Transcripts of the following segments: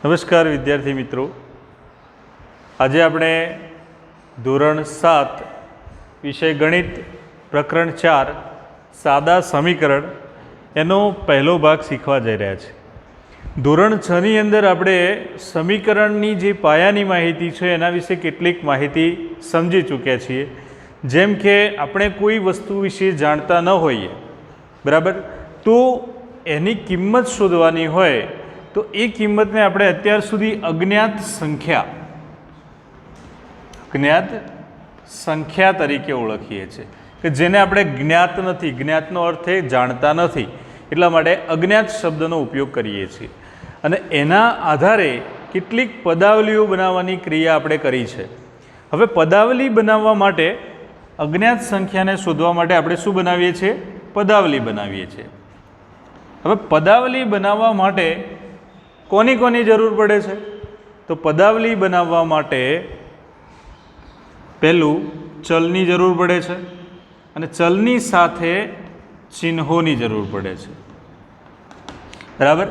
નમસ્કાર વિદ્યાર્થી મિત્રો, આજે આપણે ધોરણ 7 વિષય ગણિત પ્રકરણ 4 સાદા સમીકરણ એનો પહેલો ભાગ શીખવા જઈ રહ્યા છે। ધોરણ 6ની અંદર આપણે સમીકરણની જે પાયાની માહિતી છે એના વિશે કેટલીક માહિતી સમજી ચૂક્યા છીએ। જેમ કે આપણે કોઈ વસ્તુ વિશે જાણતા ન હોઈએ, બરાબર, તો એની કિંમત શોધવાની હોય તો એ કિંમતને આપણે અત્યાર સુધી અજ્ઞાત સંખ્યા તરીકે ઓળખીએ છીએ કે જેને આપણે જ્ઞાત નથી, જ્ઞાતનો અર્થ એ જાણતા નથી, એટલા માટે અજ્ઞાત શબ્દનો ઉપયોગ કરીએ છીએ। અને એના આધારે કેટલીક પદાવલીઓ બનાવવાની ક્રિયા આપણે કરી છે। હવે પદાવલી બનાવવા માટે અજ્ઞાત સંખ્યાને શોધવા માટે આપણે શું બનાવીએ છીએ? પદાવલી બનાવીએ છીએ। હવે પદાવલી બનાવવા માટે કોની કોની જરૂર પડે છે? તો પદાવલી બનાવવા માટે પહેલું ચલની જરૂર પડે છે અને ચલની સાથે ચિહ્નોની જરૂર પડે છે, બરાબર।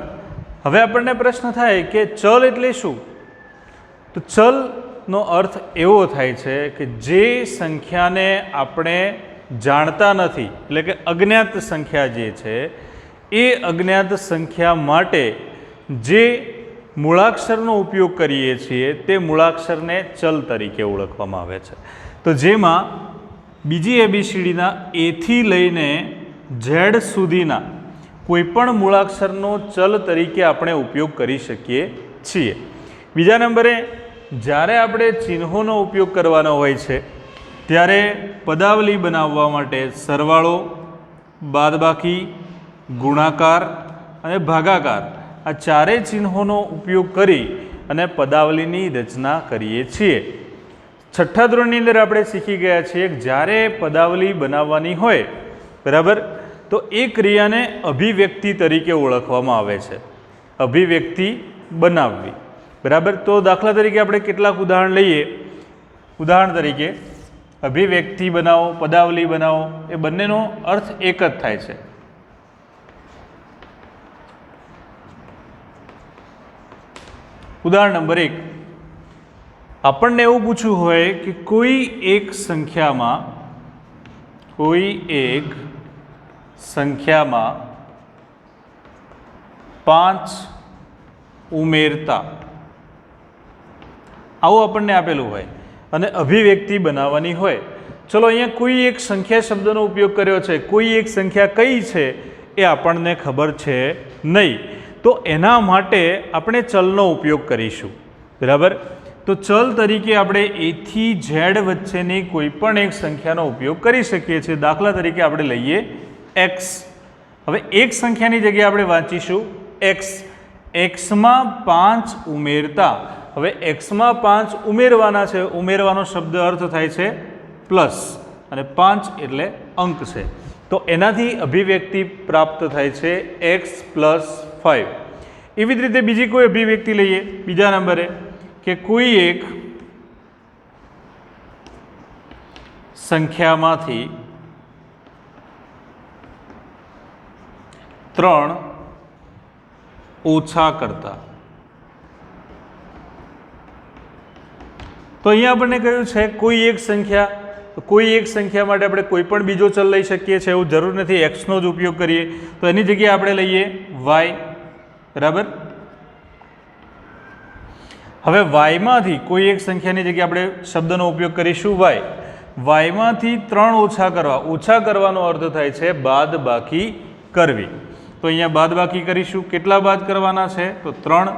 હવે આપણને પ્રશ્ન થાય કે ચલ એટલે શું? તો ચલનો અર્થ એવો થાય છે કે જે સંખ્યાને આપણે જાણતા નથી, એટલે કે અજ્ઞાત સંખ્યા જે છે એ અજ્ઞાત સંખ્યા માટે જે મૂળાક્ષરનો ઉપયોગ કરીએ છીએ તે મૂળાક્ષરને ચલ તરીકે ઓળખવામાં આવે છે। તો જેમાં બીજી એબીસીડીના એથી લઈને ઝેડ સુધીના કોઈપણ મૂળાક્ષરનો ચલ તરીકે આપણે ઉપયોગ કરી શકીએ છીએ। બીજા નંબરે જ્યારે આપણે ચિહ્નોનો ઉપયોગ કરવાનો હોય છે ત્યારે પદાવલી બનાવવા માટે સરવાળો, બાદબાકી, ગુણાકાર અને ભાગાકાર આ ચારેય ચિહ્નોનો ઉપયોગ કરી અને પદાવલીની રચના કરીએ છીએ। છઠ્ઠા ધોરણની અંદર આપણે શીખી ગયા છીએ કે જ્યારે પદાવલી બનાવવાની હોય, બરાબર, તો એ ક્રિયાને અભિવ્યક્તિ તરીકે ઓળખવામાં આવે છે। અભિવ્યક્તિ બનાવવી, બરાબર। તો દાખલા તરીકે આપણે કેટલાક ઉદાહરણ લઈએ। ઉદાહરણ તરીકે અભિવ્યક્તિ બનાવો, પદાવલી બનાવો, એ બંનેનો અર્થ એક જ થાય છે। ઉદાહરણ નંબર 1, આપણને એવું પૂછવું હોય કે કોઈ એક સંખ્યામાં 5 ઉમેરતા, આવું આપણને આપેલું હોય અને અભિવ્યક્તિ બનાવવાની હોય। ચલો અહીંયા કોઈ એક સંખ્યા શબ્દનો ઉપયોગ કર્યો છે, કોઈ એક સંખ્યા કઈ છે એ આપણને ખબર છે નહીં, તો એના માટે આપણે ચલનો ઉપયોગ કરીશું, બરાબર। તો ચલ તરીકે આપણે એથી ઝેડ વચ્ચેની કોઈ પણ એક સંખ્યાનો ઉપયોગ કરી શકીએ છીએ। દાખલા તરીકે આપણે લઈએ x। હવે એક સંખ્યાની જગ્યાએ આપણે વાંચીશું x। xમાં 5 ઉમેરતા, હવે xમાં 5 ઉમેરવાના છે, ઉમેરવાનો શબ્દ અર્થ થાય છે પ્લસ, અને 5 એટલે અંક છે, તો એનાથી અભિવ્યક્તિ પ્રાપ્ત થાય છે x + 5। એવી જ રીતે બીજી કોઈ અભિવ્યક્તિ લઈએ બીજા નંબરે કે કોઈ એક સંખ્યામાંથી 3 ઓછા કરતા, તો અહીંયા આપણને કહ્યું છે કોઈ એક સંખ્યા માટે આપણે કોઈ પણ બીજો ચલ લઈ શકીએ છીએ, એવું જરૂર નથી એક્સનો જ ઉપયોગ કરીએ, તો એની જગ્યાએ આપણે લઈએ y, બરાબર। હવે yમાંથી કોઈ એક સંખ્યાની જગ્યાએ આપણે શબ્દનો ઉપયોગ કરીશું y। yમાંથી 3 ઓછા કરવાનો અર્થ થાય છે બાદબાકી કરવી, તો અહીંયા બાદબાકી કરીશું। કેટલા બાદ કરવાના છે? તો 3,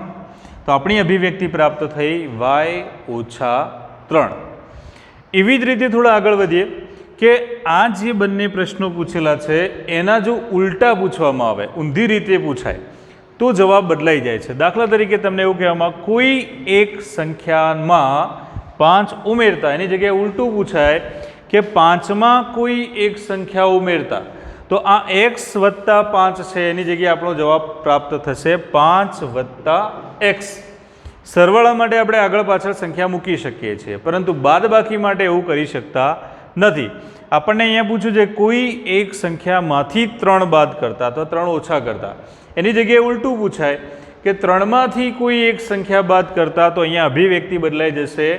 તો આપણી અભિવ્યક્તિ પ્રાપ્ત થઈ y - 3। એવી જ રીતે થોડા આગળ વધીએ કે આ જે બંને પ્રશ્નો પૂછેલા છે એના જો ઉલટા પૂછવામાં આવે, ઊંધી રીતે પૂછાય તો જવાબ બદલાઈ જાય છે। દાખલા તરીકે તમને એવું કહેવામાં કોઈ એક સંખ્યામાં 5 ઉમેરતા, એની જગ્યાએ ઉલટું પૂછાય કે 5માં કોઈ એક સંખ્યા ઉમેરતા, તો આ x + 5 છે, એની જગ્યાએ આપણો જવાબ પ્રાપ્ત થશે 5 + x। સરવાળા માટે આપણે આગળ પાછળ સંખ્યા મૂકી શકીએ છીએ, પરંતુ બાદબાકી માટે એવું કરી શકતા નથી। આપણને અહીંયા પૂછ્યું છે કોઈ એક સંખ્યામાંથી 3 બાદ કરતા, તો 3 ઓછા કરતા, એની જગ્યાએ ઉલટું પૂછાય કે 3માંથી કોઈ એક સંખ્યા બાદ કરતા તો અહીંયા અભિવ્યક્તિ બદલાઈ જશે,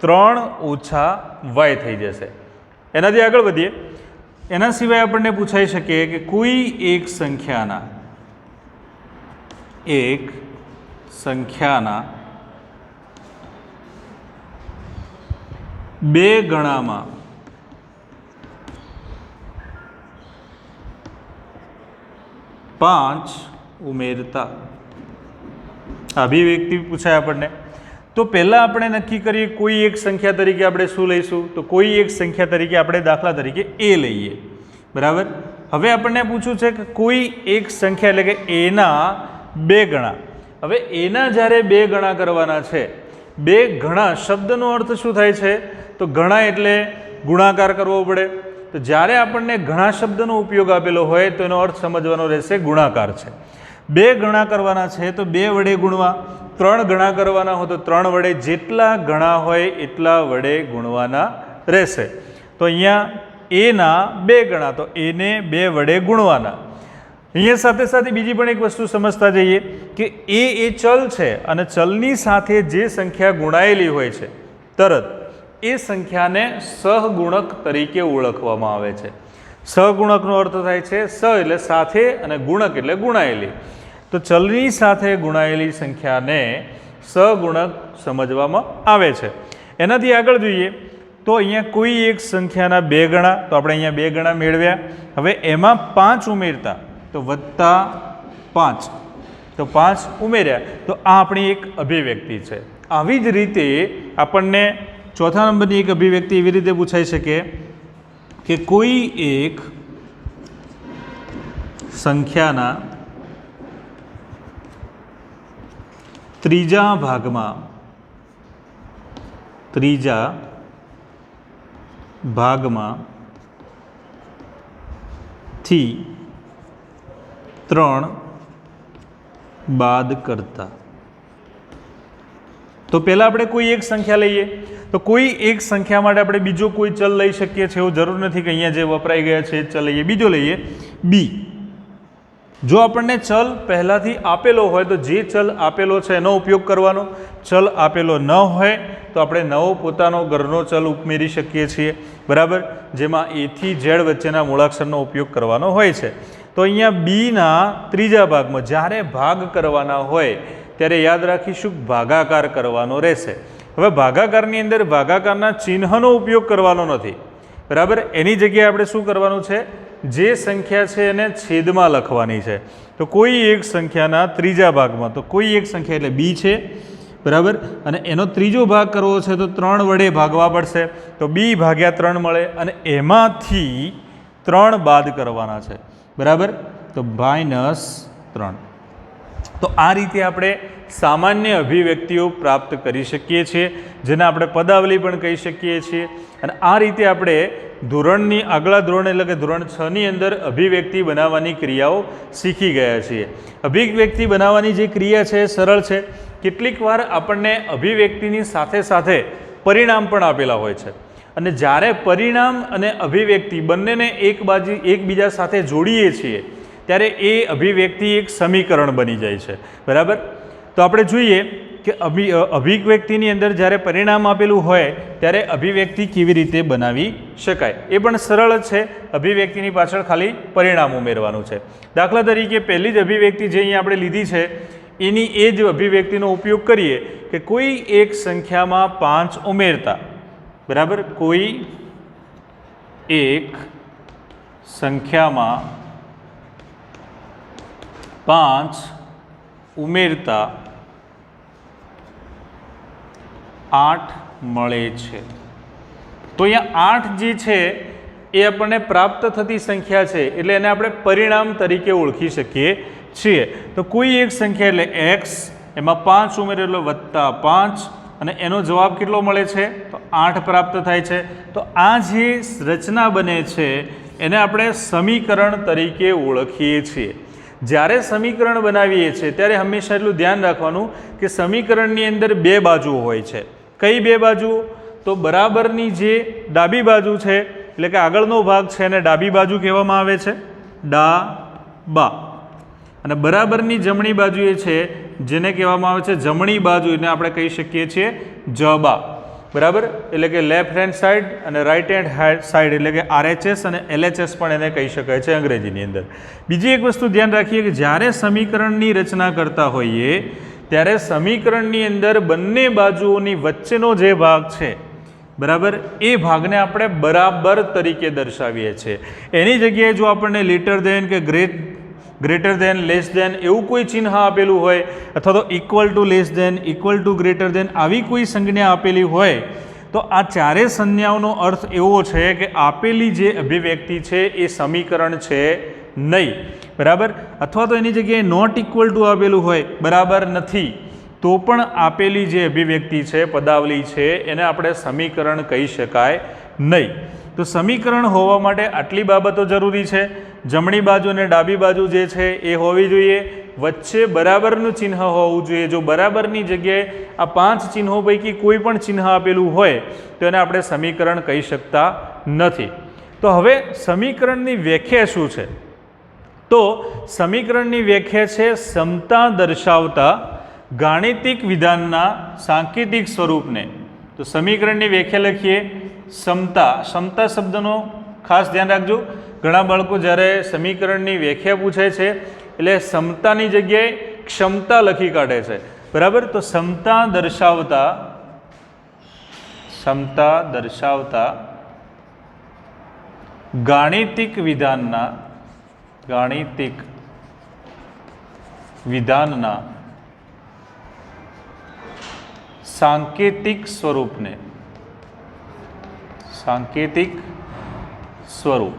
3 ઓછા y થઈ જશે. એનાથી આગળ વધીએ. એના સિવાય આપણને પૂછાઈ શકે કે કોઈ એક સંખ્યાના 2 ગણામાં 5 ઉમેરતા અભિવ્યક્તિ પૂછાય આપણને. તો પહેલાં આપણે નક્કી કરીએ કોઈ એક સંખ્યા તરીકે આપણે શું લઈશું, તો કોઈ એક સંખ્યા તરીકે આપણે દાખલા તરીકે એ લઈએ. બરાબર. હવે આપણને પૂછ્યું છે કે કોઈ એક સંખ્યા એટલે કે એના 2 ગણા. હવે એના જ્યારે 2 ગણા કરવાના છે, 2 ગણા શબ્દનો અર્થ શું થાય છે, તો ગણા એટલે ગુણાકાર કરવો પડે. તો જ્યારે આપણને ઘણા શબ્દનો ઉપયોગ આપેલો હોય તો એનો અર્થ સમજવાનો રહેશે ગુણાકાર છે. 2 ગણા કરવાના છે તો 2 વડે ગુણવા, 3 ગણા કરવાના હોય તો 3 વડે, જેટલા ગણા હોય એટલા વડે ગુણવાના રહેશે. તો અહીંયા એના 2 ગણા, તો એને 2 વડે ગુણવાના. અહીંયા સાથે સાથે બીજી પણ એક વસ્તુ સમજતા જઈએ કે એ ચલ છે અને ચલની સાથે જે સંખ્યા ગુણાયેલી હોય છે તરત એ સંખ્યાને સહગુણક તરીકે ઓળખવામાં આવે છે. સહગુણકનો અર્થ થાય છે સ એટલે સાથે અને ગુણક એટલે ગુણાયેલી. તો ચલની સાથે ગુણાયેલી સંખ્યાને સહગુણક સમજવામાં આવે છે. એનાથી આગળ જોઈએ તો અહીંયા કોઈ એક સંખ્યાના 2 ગણા, તો આપણે અહીંયા 2 ગણા મેળવ્યા. હવે એમાં 5 ઉમેરતા તો +5, તો 5 ઉમેર્યા તો આ આપણી એક અભિવ્યક્તિ છે. આવી જ રીતે આપણને ચોથા નંબરની એક અભિવ્યક્તિ એવી રીતે પૂછાઈ શકે કે કોઈ એક સંખ્યાના ત્રીજા ભાગમાંથી 3 બાદ કરતા. તો પહેલાં આપણે કોઈ એક સંખ્યા લઈએ. તો કોઈ એક સંખ્યા માટે આપણે બીજો કોઈ ચલ લઈ શકીએ છીએ, એવું જરૂર નથી કે અહીંયા જે વપરાઈ ગયા છે એ ચલ લઈએ. બીજો લઈએ બી. જો આપણને ચલ પહેલાંથી આપેલો હોય તો જે ચલ આપેલો છે એનો ઉપયોગ કરવાનો. ચલ આપેલો ન હોય તો આપણે નવો પોતાનો ઘરનો ચલ ઉમેરી શકીએ છીએ. બરાબર. જેમાં એથી ઝેડ વચ્ચેના મૂળાક્ષરનો ઉપયોગ કરવાનો હોય છે. તો અહીંયા બીના ત્રીજા ભાગમાં જ્યારે ભાગ કરવાના હોય ત્યારે યાદ રાખીશું ભાગાકાર કરવાનો રહેશે. હવે ભાગાકારની અંદર ભાગાકારના ચિહ્નનો ઉપયોગ કરવાનો નથી. બરાબર. એની જગ્યાએ આપણે શું કરવાનું છે, જે સંખ્યા છે એને છેદમાં લખવાની છે. તો કોઈ એક સંખ્યાના ત્રીજા ભાગમાં, તો કોઈ એક સંખ્યા એટલે બી છે. બરાબર. અને એનો ત્રીજો ભાગ કરવો છે તો 3 વડે ભાગવા પડશે. તો બી ભાગ્યા 3 મળે અને એમાંથી 3 બાદ કરવાના છે. બરાબર. તો -3. તો આ રીતે આપણે સામાન્ય અભિવ્યક્તિઓ પ્રાપ્ત કરી શકીએ છીએ, જેને આપણે પદાવલી પણ કહી શકીએ છીએ. અને આ રીતે આપણે ધોરણની આગલા ધોરણ એટલે કે ધોરણ 6ની અંદર અભિવ્યક્તિ બનાવવાની ક્રિયાઓ શીખી ગયા છીએ. અભિવ્યક્તિ બનાવવાની જે ક્રિયા છે એ સરળ છે. કેટલીક વાર આપણને અભિવ્યક્તિની સાથે સાથે પરિણામ પણ આપેલા હોય છે અને જ્યારે પરિણામ અને અભિવ્યક્તિ બંનેને એકબીજા સાથે જોડીએ છીએ ત્યારે એ અભિવ્યક્તિ એક સમીકરણ બની જાય છે. બરાબર. તો આપણે જોઈએ કે અભિવ્યક્તિની અંદર જ્યારે પરિણામ આપેલું હોય ત્યારે અભિવ્યક્તિ કેવી રીતે બનાવી શકાય એ પણ સરળ જ છે. અભિવ્યક્તિની પાછળ ખાલી પરિણામ ઉમેરવાનું છે. દાખલા તરીકે પહેલી જ અભિવ્યક્તિ જે અહીંયા આપણે લીધી છે એની એ જ અભિવ્યક્તિનો ઉપયોગ કરીએ કે કોઈ એક સંખ્યામાં 5 ઉમેરતા. બરાબર. કોઈ એક સંખ્યામાં 5 ઉમેરતા 8 મળે છે. તો અહીંયા 8 જે છે એ આપણને પ્રાપ્ત થતી સંખ્યા છે એટલે એને આપણે પરિણામ તરીકે ઓળખી શકીએ છીએ. તો કોઈ એક સંખ્યા એટલે x, એમાં 5 ઉમેરે એટલે +5 અને એનો જવાબ કેટલો મળે છે તો 8 પ્રાપ્ત થાય છે. તો આ જે રચના બને છે એને આપણે સમીકરણ તરીકે ઓળખીએ છીએ. જ્યારે સમીકરણ બનાવીએ છીએ ત્યારે હંમેશા એટલું ધ્યાન રાખવાનું કે સમીકરણની અંદર 2 બાજુઓ હોય છે. કઈ 2 બાજુ? તો બરાબરની જે ડાબી બાજુ છે એટલે કે આગળનો ભાગ છે એને ડાબી બાજુ કહેવામાં આવે છે, ડાબા. અને બરાબરની જમણી બાજુ એ છે જેને કહેવામાં આવે છે જમણી બાજુ, એને આપણે કહી શકીએ છીએ જબા, બરાબર. એટલે કે લેફ્ટ હેન્ડ સાઈડ અને રાઈટ હેન્ડ સાઈડ, એટલે કે RHS અને LHS પણ એને કહી શકાય છે અંગ્રેજીની અંદર. બીજી એક વસ્તુ ધ્યાન રાખીએ કે જ્યારે સમીકરણની રચના કરતા હોઈએ ત્યારે સમીકરણની અંદર બંને બાજુઓની વચ્ચેનો જે ભાગ છે, બરાબર, એ ભાગને આપણે બરાબર તરીકે દર્શાવીએ છીએ. એની જગ્યાએ જો આપણને લેટર દેન કે ગ્રેટર દેન, લેસ દેન એવું કોઈ ચિહ્ન આપેલું હોય, અથવા તો equal to less than, equal to greater than આવી કોઈ સંજ્ઞા આપેલી હોય, તો આ ચારે સંજ્ઞાઓનો અર્થ એવો છે કે આપેલી જે અભિવ્યક્તિ છે એ સમીકરણ છે નહીં, બરાબર. અથવા તો એની જગ્યાએ નોટ ઇક્વલ ટુ આપેલું હોય, બરાબર નથી, તો પણ આપેલી જે અભિવ્યક્તિ છે, પદાવલી છે, એને આપણે સમીકરણ કહી શકાય નહીં. તો સમીકરણ હોવા માટે આટલી બાબતો જરૂરી છે. જમણી બાજુ અને ડાબી બાજુ જે છે એ હોવી જોઈએ, વચ્ચે બરાબરનું ચિહ્ન હોવું જોઈએ. જો બરાબરની જગ્યાએ આ 5 ચિહ્નો પૈકી કોઈ પણ ચિહ્ન આપેલું હોય તો એને આપણે સમીકરણ કહી શકતા નથી. તો હવે સમીકરણની વ્યાખ્યા શું છે? તો સમીકરણની વ્યાખ્યા છે સમતા દર્શાવતા ગાણિતિક વિધાનના સાંકેતિક સ્વરૂપને. તો સમીકરણની વ્યાખ્યા લખીએ. સમતા, સમતા શબ્દનો ખાસ ધ્યાન રાખજો. ઘણા બાળકો જ્યારે સમીકરણની વ્યાખ્યા પૂછે છે એટલે સમતાની જગ્યાએ ક્ષમતા લખી કાઢે છે, બરાબર. તો સમતા દર્શાવતા ગાણિતિક વિધાનના સાંકેતિક સ્વરૂપ.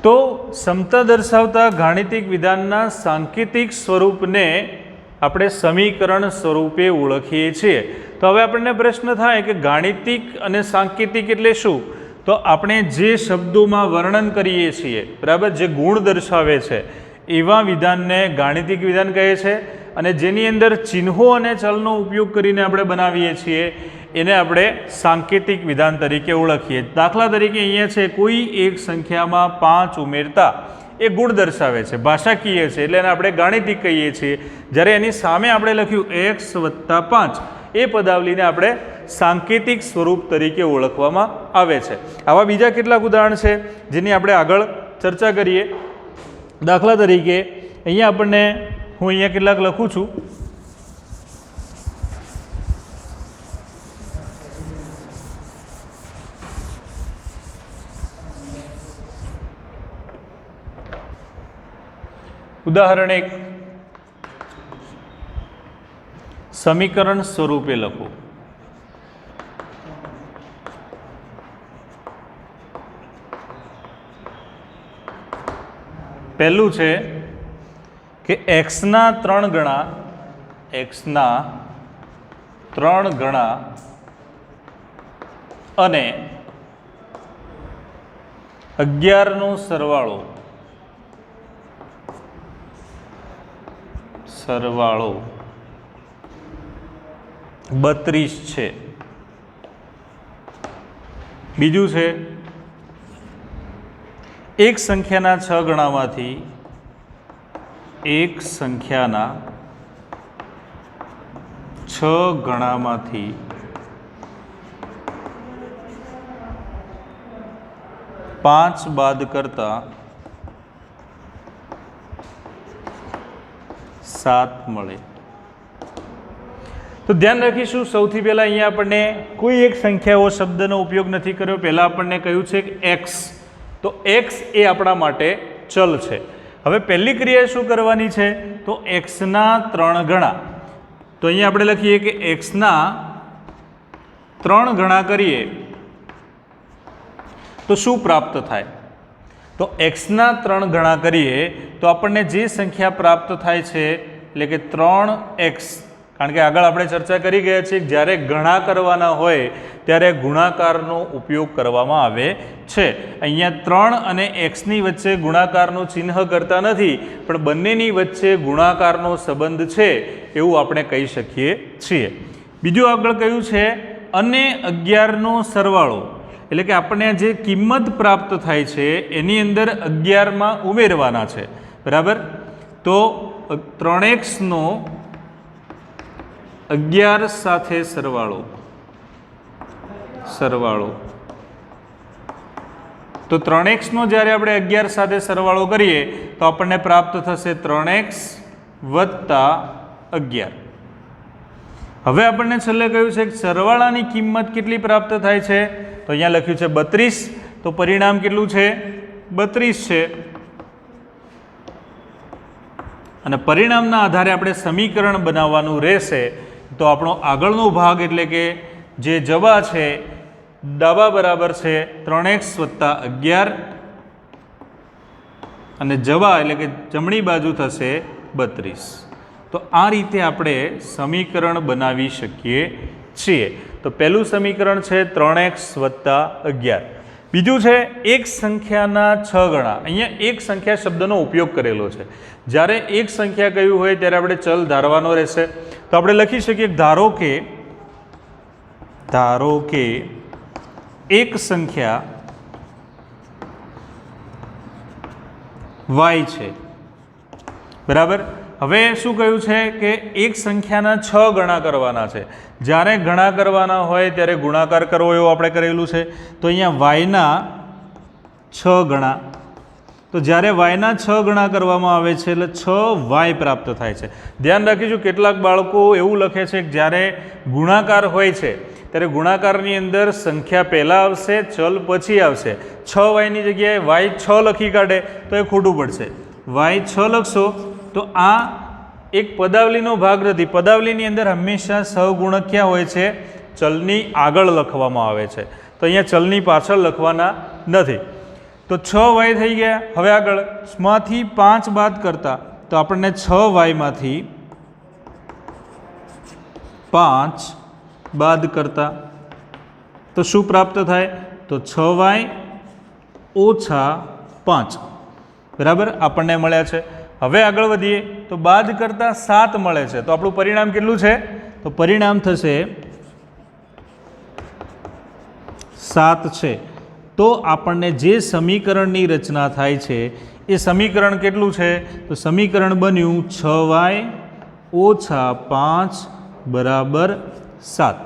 તો સમતા દર્શાવતા ગાણિતિક વિધાનના સાંકેતિક સ્વરૂપને આપણે સમીકરણ સ્વરૂપે ઓળખીએ છીએ. તો હવે આપણને પ્રશ્ન થાય કે ગાણિતિક અને સાંકેતિક એટલે શું? તો આપણે જે શબ્દોમાં વર્ણન કરીએ છીએ, બરાબર, જે ગુણ દર્શાવે છે એવા વિધાનને ગાણિતિક વિધાન કહે છે. અને જેની અંદર ચિહ્નો અને ચલનો ઉપયોગ કરીને આપણે બનાવીએ છીએ એને આપણે સાંકેતિક વિધાન તરીકે ઓળખીએ. દાખલા તરીકે અહીંયા છે કોઈ એક સંખ્યામાં 5 ઉમેરતા એ ગુણ દર્શાવે છે, ભાષાકીય છે, એટલે એને આપણે ગાણિતિક કહીએ છીએ. જ્યારે એની સામે આપણે લખ્યું x + 5 એ પદાવલીને આપણે સાંકેતિક સ્વરૂપ તરીકે ઓળખવામાં આવે છે. આવા બીજા કેટલાક ઉદાહરણ છે જેની આપણે આગળ ચર્ચા કરીએ. દાખલા તરીકે અહીંયા આપણને, હું અહીંયા કેટલાક લખું છું. ઉદાહરણ 1 સમીકરણ સ્વરૂપે લખો. પહેલું છે કે xના 3 ગણા અને 11નો સરવાળો 32 છે. બીજું છે એક સંખ્યાના 6 ગણામાંથી 5 બાદ કરતા 7 મળે. તો ધ્યાન રાખીશું, સૌથી પહેલાં અહીંયા આપણને કોઈ એક સંખ્યાઓ શબ્દનો ઉપયોગ નથી કર્યો. પહેલાં આપણને કહ્યું છે કે x, તો x એ આપણા માટે ચલ છે. હવે પહેલી ક્રિયા શું કરવાની છે? તો xના 3 ગણા. તો અહીંયા આપણે લખીએ કે xના 3 ગણા કરીએ તો શું પ્રાપ્ત થાય? તો xના 3 ગણા કરીએ તો આપણને જે સંખ્યા પ્રાપ્ત થાય છે એટલે કે 3x. કારણ કે આગળ આપણે ચર્ચા કરી ગયા છીએ જ્યારે ગણા કરવાના હોય ત્યારે ગુણાકારનો ઉપયોગ કરવામાં આવે છે. અહીંયા 3 અને xની વચ્ચે ગુણાકારનું ચિહ્ન કરતા નથી, પણ બંનેની વચ્ચે ગુણાકારનો સંબંધ છે એવું આપણે કહી શકીએ છીએ. બીજું આગળ કયું છે? અને 11નો સરવાળો, એટલે કે આપણને જે કિંમત પ્રાપ્ત થાય છે એની અંદર 11માં ઉમેરવાના છે, બરાબર. તો 3x નો 11 સાથે સરવાળો તો 3x નો જ્યારે આપણે 11 સાથે સરવાળો કરીએ તો આપણને પ્રાપ્ત થશે 3x વત્તા 11. હવે આપણને છેલ્લે કહ્યું છે કે સરવાળાની કિંમત કેટલી પ્રાપ્ત થાય છે, તો અહીંયા લખ્યું છે 32, તો પરિણામ કેટલું છે 32 છે. અને પરિણામના આધારે આપણે સમીકરણ બનાવવાનું રહેશે. તો આપણો આગળનો ભાગ એટલે કે જે જવા છે ડાબા બરાબર છે 3x વત્તા 11 અને જવા એટલે કે જમણી બાજુ થશે 32. તો આ રીતે આપણે સમીકરણ બનાવી શકીએ છીએ. તો પહેલું સમીકરણ છે 3x વત્તા 11. બીજું છે એક સંખ્યાના 6 ગણા. અહીંયા એક સંખ્યા શબ્દનો ઉપયોગ કરેલો છે. જ્યારે એક સંખ્યા કહ્યું હોય ત્યારે આપણે ચલ ધારવાનો રહેશે. તો આપણે લખી શકીએ ધારો કે એક સંખ્યા y છે, બરાબર. હવે શું કહ્યું છે કે એક સંખ્યાના 6 ગણા કરવાના છે. જ્યારે ગણા કરવાના હોય ત્યારે ગુણાકાર કરવો એવું આપણે કરેલું છે. તો અહીંયા yના 6 ગણા, તો જ્યારે yના 6 ગણા કરવામાં આવે છે એટલે 6y પ્રાપ્ત થાય છે. ધ્યાન રાખીશું કેટલાક બાળકો એવું લખે છે કે જ્યારે ગુણાકાર હોય છે ત્યારે ગુણાકારની અંદર સંખ્યા પહેલાં આવશે, ચલ પછી આવશે. 6yની જગ્યાએ y 6 લખી કાઢે તો એ ખોટું પડશે. y 6 લખશો તો આ એક પદાવલીનો ભાગ નથી. પદાવલીની અંદર હંમેશા સહગુણક ક્યાં હોય છે, ચલની આગળ લખવામાં આવે છે. તો અહીંયા ચલની પાછળ લખવાના નથી. તો 6y થઈ ગયા. હવે આગળ માંથી 5 બાદ કરતા તો આપણને 6y માંથી 5 બાદ કરતા તો શું પ્રાપ્ત થાય, તો 6y ઓછા 5, બરાબર આપણને મળ્યા છે. હવે આગળ વધીએ તો બાદ કરતા 7 મળે છે. તો આપણું પરિણામ કેટલું છે, તો પરિણામ થશે 7 છે. તો આપણને જે સમીકરણની રચના થાય છે એ સમીકરણ કેટલું છે, તો સમીકરણ બન્યું 6y ઓછા 5 બરાબર 7.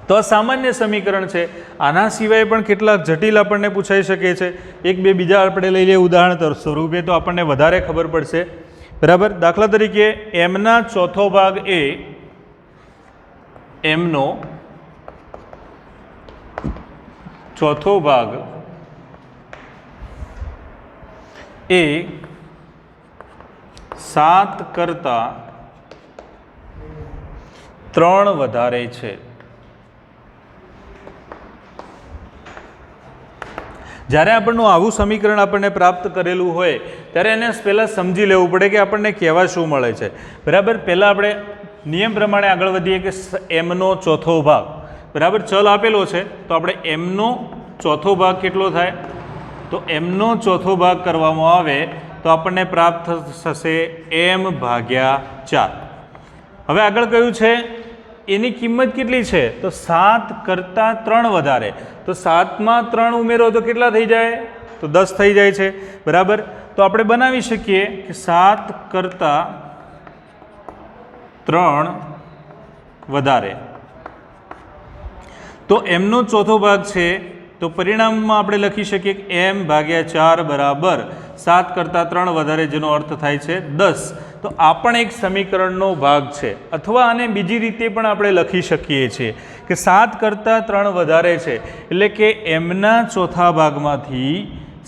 તો આ સામાન્ય સમીકરણ છે. આના સિવાય પણ કેટલાક જટિલ આપણને પૂછાઈ શકે છે. એક બે બીજા આપણે લઈ લઈએ ઉદાહરણ સ્વરૂપે તો આપણને વધારે ખબર પડશે, બરાબર. દાખલા તરીકે mના ચોથો ભાગ એ mનો ચોથો ભાગ એ 7 કરતા 3 વધારે છે. જ્યારે આપણનું આવું સમીકરણ આપણને પ્રાપ્ત કરેલું હોય ત્યારે એને પહેલાં સમજી લેવું પડે કે આપણને કહેવા શું મળે છે, બરાબર. પહેલાં આપણે નિયમ પ્રમાણે આગળ વધીએ કે mનો ચોથો ભાગ, બરાબર. ચલ આપેલો છે તો આપણે mનો ચોથો ભાગ કેટલો થાય, તો mનો ચોથો ભાગ કરવામાં આવે તો આપણને પ્રાપ્ત થશે m/4. હવે આગળ કયું છે એની કિંમત કેટલી છે, તો 7 કરતાં 3 વધારે. તો 7માં 3 ઉમેરો તો કેટલા થઈ જાય, તો 10 થઈ જાય છે, બરાબર. તો આપણે બનાવી શકીએ કે 7 કરતાં 3 વધારે. તો mનો ચોથો ભાગ છે તો પરિણામમાં આપણે લખી શકીએ કે m/4 બરાબર 7 કરતાં 3 વધારે, જેનો અર્થ થાય છે 10. તો આ પણ એક સમીકરણનો ભાગ છે. અથવા આને બીજી રીતે પણ આપણે લખી શકીએ છીએ કે 7 કરતાં 3 વધારે છે એટલે કે mના ચોથા ભાગમાંથી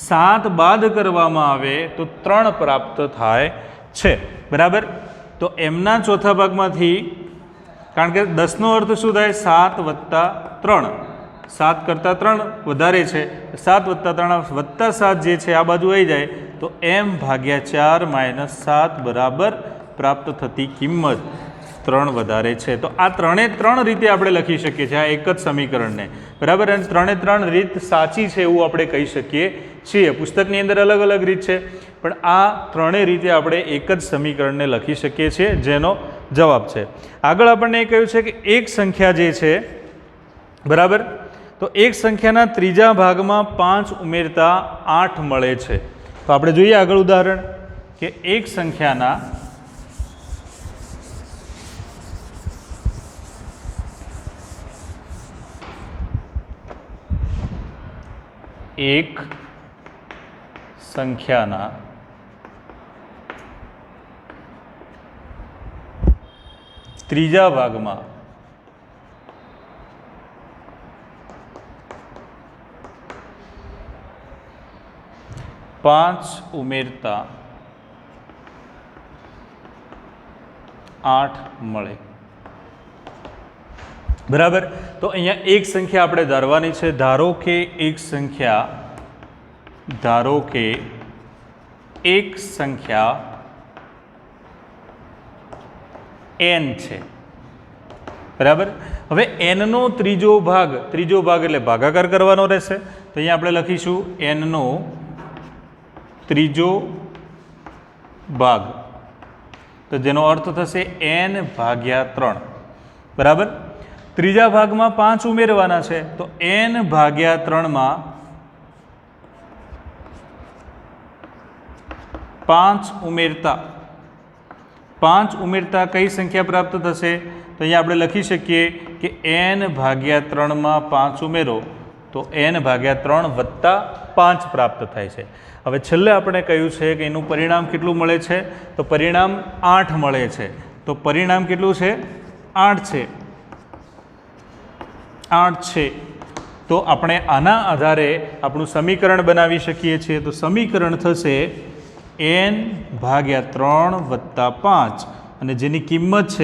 7 બાદ કરવામાં આવે તો 3 પ્રાપ્ત થાય છે, બરાબર. તો mના ચોથા ભાગમાંથી, કારણ કે 10નો અર્થ શું થાય, 7 વત્તા 3, 7 કરતાં 3 વધારે છે, 7 વત્તા 3 વત્તા 7 જે છે આ બાજુ આવી જાય તો m/4 - 7 બરાબર પ્રાપ્ત થતી કિંમત 3 વધારે છે. તો આ 3 રીતે આપણે લખી શકીએ છીએ આ એક જ સમીકરણને, બરાબર. અને 3 રીત સાચી છે એવું આપણે કહી શકીએ છીએ. પુસ્તકની અંદર અલગ અલગ રીત છે પણ આ 3 રીતે આપણે એક જ સમીકરણને લખી શકીએ છીએ જેનો જવાબ છે. આગળ આપણને એ કહ્યું છે કે એક સંખ્યા જે છે, બરાબર, તો એક સંખ્યાના ત્રીજા ભાગમાં 5 ઉમેરતા 8 મળે છે. તો આપણે જોઈએ આગળ ઉદાહરણ કે એક સંખ્યાના ત્રીજા ભાગમાં પાંચ ઉમેરતા 8 મળે. બરાબર. તો અહીંયા એક સંખ્યા આપણે ધારવાની છે. ધારો કે એક સંખ્યા n છે. બરાબર. હવે n નો ત્રીજો ભાગ એટલે ભાગાકાર કરવાનો રહેશે. તો અહીંયા આપણે લખીશું n નો ત્રીજો ભાગ, તો જેનો અર્થ થશે n/3. બરાબર. ત્રીજા ભાગમાં 5 ઉમેરવાના છે, તો n/3 માં 5 ઉમેરતા કઈ સંખ્યા પ્રાપ્ત થશે? તો અહીંયા આપણે લખી શકીએ કે n/3 માં 5 ઉમેરો તો n/3 વત્તા 5 પ્રાપ્ત થાય છે. હવે છેલ્લે આપણે કહ્યું છે કે એનું પરિણામ કેટલું મળે છે? તો પરિણામ 8 મળે છે. તો પરિણામ કેટલું છે? 8 છે. તો આપણે આના આધારે આપણું સમીકરણ બનાવી શકીએ છીએ. તો સમીકરણ થશે n/3 વત્તા 5, અને જેની કિંમત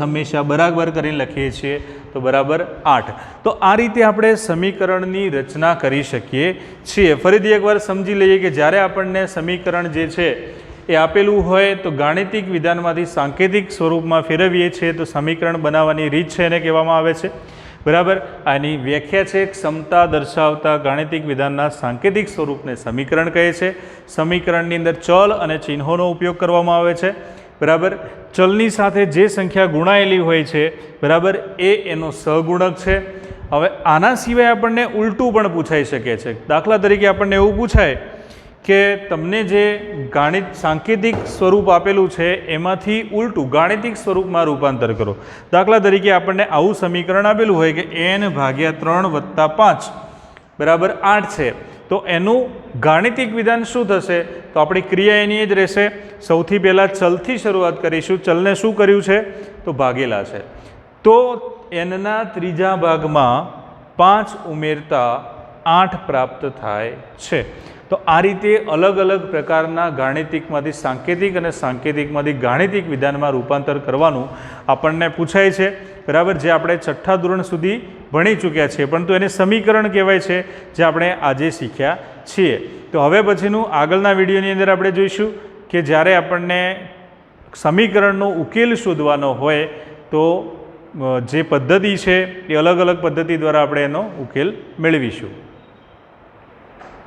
હંમેશા બરાબર કરીને લખીએ છીએ, તો બરાબર 8. તો આ રીતે આપણે સમીકરણની રચના કરી શકીએ છીએ. ફરીથી એકવાર સમજી લઈએ કે જ્યારે આપણને સમીકરણ જે છે એ આપેલું હોય તો ગાણિતિક વિધાનમાંથી સાંકેતિક સ્વરૂપમાં ફેરવીએ છીએ તો સમીકરણ બનાવવાની રીત છે એને કહેવામાં આવે છે. બરાબર. આની વ્યાખ્યા છે ક્ષમતા દર્શાવતા ગાણિતિક વિધાનના સાંકેતિક સ્વરૂપને સમીકરણ કહે છે. સમીકરણની અંદર ચલ અને ચિહ્નોનો ઉપયોગ કરવામાં આવે છે. બરાબર. ચલની સાથે જે સંખ્યા ગુણાયેલી હોય છે, બરાબર, એનો સહગુણક છે. હવે આના સિવાય આપણને ઉલટું પણ પૂછાઈ શકે છે. દાખલા તરીકે આપણને એવું પૂછાય કે તમને જે સાંકેતિક સ્વરૂપ આપેલું છે એમાંથી ઉલટું ગાણિતિક સ્વરૂપમાં રૂપાંતર કરો. દાખલા તરીકે આપણને આવું સમીકરણ આપેલું હોય કે n/3 વત્તા 5 બરાબર 8 છે. તો એનું ગાણિતિક વિધાન શું થશે? તો આપણી ક્રિયા એની જ રહેશે. સૌથી પહેલાં ચલથી શરૂઆત કરીશું. ચલને શું કર્યું છે? તો ભાગેલા છે. તો nના ત્રીજા ભાગમાં 5 ઉમેરતા 8 પ્રાપ્ત થાય છે. તો આ રીતે અલગ અલગ પ્રકારના ગાણિતિકમાંથી સાંકેતિક અને સાંકેતિકમાંથી ગાણિતિક વિધાનમાં રૂપાંતર કરવાનું આપણને પૂછાય છે. બરાબર. જે આપણે 6થા ધોરણ સુધી ભણી ચૂક્યા છીએ, પરંતુ એને સમીકરણ કહેવાય છે, જે આપણે આજે શીખ્યા છીએ. તો હવે પછીનું આગળના વિડીયોની અંદર આપણે જોઈશું કે જ્યારે આપણને સમીકરણનો ઉકેલ શોધવાનો હોય તો જે પદ્ધતિ છે એ અલગ અલગ પદ્ધતિ દ્વારા આપણે એનો ઉકેલ મેળવીશું.